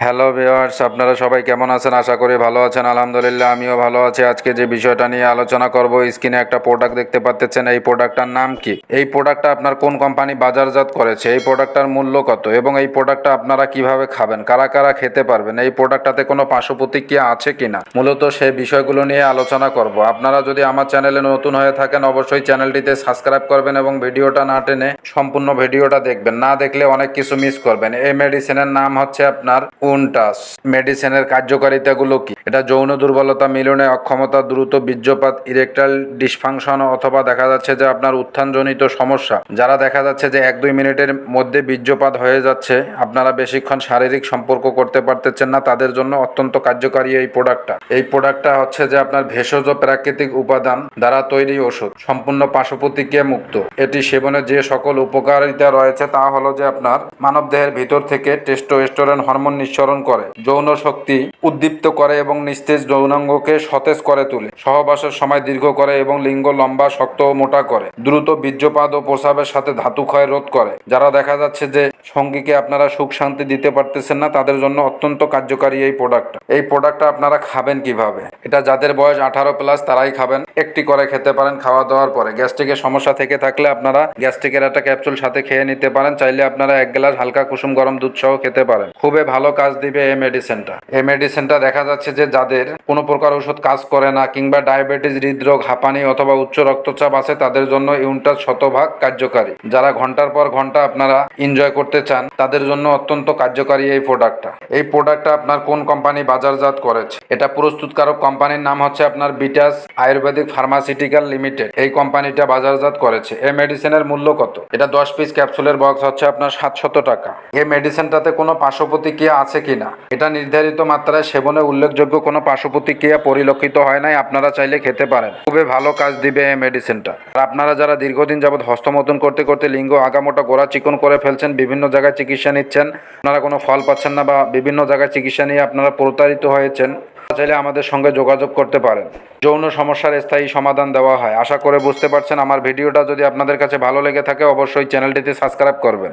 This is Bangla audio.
হ্যালো ভিউয়ার্স, আপনারা সবাই কেমন আছেন? আশা করি ভালো আছেন। আলহামদুলিল্লাহ আমিও ভালো আছি। আজকে যে বিষয়টা নিয়ে আলোচনা করব, স্ক্রিনে একটা প্রোডাক্ট দেখতে পাচ্ছেন। এই প্রোডাক্টটার নাম কি? এই প্রোডাক্টটা আপনার কোন কোম্পানি বাজারজাত করেছে? এই প্রোডাক্টটার মূল্য কত? এবং এই প্রোডাক্টটা আপনারা কিভাবে খাবেন? কারা কারা খেতে পারবেন? এই প্রোডাক্টটাতে কোনো পার্শ্ব প্রতিক্রিয়া আছে কিনা? মূলত সেই বিষয়গুলো নিয়ে আলোচনা করব। আপনারা যদি আমার চ্যানেলে নতুন হয়ে থাকেন, অবশ্যই চ্যানেলটিতে সাবস্ক্রাইব করবেন এবং ভিডিওটা না টেনে সম্পূর্ণ ভিডিওটা দেখবেন। না দেখলে অনেক কিছু মিস করবেন। এই মেডিসিনের নাম হচ্ছে আপনার উনটাস। মেডিসিনের কার্যকারিতাগুলো কি? এটা যৌন দুর্বলতা, মিলনে অক্ষমতা, দ্রুত বীর্যপাত, ইরেকটাইল ডিসফাংশন অথবা দেখা যাচ্ছে যে আপনার উত্থানজনিত সমস্যা, যারা দেখা যাচ্ছে যে 1-2 মিনিটের মধ্যে বীর্যপাত হয়ে যাচ্ছে, আপনারা বেশিক্ষণ শারীরিক সম্পর্ক করতে পারতেছেন না, তাদের জন্য অত্যন্ত কার্যকারী এই প্রোডাক্টটা। এই প্রোডাক্টটা হচ্ছে যে আপনার ভেষজ প্রাকৃতিক উপাদান দ্বারা তৈরি ওষুধ, সম্পূর্ণ পার্শ্ব প্রতিক্রিয়া মুক্ত। এটি সেবনে যে সকল উপকারিতা রয়েছে তা হলো যে আপনার মানবদেহের ভিতর থেকে টেস্টোস্টেরন হরমোন নিঃসরণ করে, যৌন শক্তি উদ্দীপ্ত করে এবং নিস্তেজ যৌনাঙ্গকে সতেজ করে তোলে, সহবাসের সময় দীর্ঘ করে এবং লিঙ্গ লম্বা, শক্ত ও মোটা করে, দ্রুত বীর্যপাত ও প্রস্রাবের সাথে ধাতু ক্ষয় রোধ করে। যারা দেখা যাচ্ছে যে সঙ্গীকে আপনারা সুখ শান্তি দিতে পারতেছেন না, তাদের জন্য অত্যন্ত কার্যকারী এই প্রোডাক্টটা। এই প্রোডাক্টটা আপনারা খাবেন কিভাবে? এটা যাদের বয়স 18+ তারাই খাবেন। একটি করে খেতে পারেন খাওয়া দাওয়ার পরে। গ্যাস্ট্রিকের সমস্যা থেকে থাকলে আপনারা গ্যাস্ট্রিকের একটা ক্যাপসুল সাথে খেয়ে নিতে পারেন। চাইলে আপনারা 1 গ্লাস হালকা কুসুম গরম দুধ সহ খেতে পারেন। খুবই ভালো কাজ দিবে এই মেডিসিনটা। এই মেডিসিনটা দেখা যাচ্ছে যে যাদের কোনো প্রকার ওষুধ কাজ করে না, কিংবা ডায়াবেটিস, হৃদরোগ, হাঁপানি অথবা উচ্চ রক্তচাপ আছে, তাদের জন্য ইউনটাস শতভাগ কার্যকারী। যারা ঘন্টার পর ঘন্টা আপনারা এনজয় করতে চান, তাদের জন্য অত্যন্ত কার্যকারী এই প্রোডাক্টটা। এই প্রোডাক্টটা আপনার কোন কোম্পানি বাজারজাত করেছে? এটা প্রস্তুতকারক কোম্পানির নাম হচ্ছে আপনার বিটাস আয়ুর্বেদিক ফার্মাসিউটিক্যাল লিমিটেড। এই কোম্পানিটা বাজারজাত করেছে। এই মেডিসিনের মূল্য কত? এটা 10 পিস ক্যাপসুলের বক্স হচ্ছে আপনার 700 টাকা। এই মেডিসিনটাতে কোনো পার্শ্ব প্রতিক্রিয়া আছে কিনা? এটা নির্ধারিত মাত্রায় সেবনে উল্লেখযোগ্য কোনো পার্শ্ব প্রতিক্রিয়া পরিলক্ষিত হয় নাই। আপনারা চাইলে খেতে পারেন। খুবই ভালো কাজ দিবে এই মেডিসিনটা। আর আপনারা যারা দীর্ঘদিন যাবৎ হস্তমৈথুন করতে করতে লিঙ্গ আগামোটা গোড়া চিকন করে ফেলছেন, বিভিন্ন জায়গায় চিকিৎসা নিচ্ছেন, আপনারা কোনো ফল পাচ্ছেন না, বা বিভিন্ন জায়গায় চিকিৎসা নিয়ে আপনারা প্রতারিত হয়েছেন, চাইলে আমাদের সঙ্গে যোগাযোগ করতে পারেন। যৌন সমস্যার স্থায়ী সমাধান দেওয়া হয়। আশা করে বুঝতে পারছেন। আমার ভিডিওটা যদি আপনাদের কাছে ভালো লেগে থাকে, অবশ্যই চ্যানেলটিতে সাবস্ক্রাইব করবেন।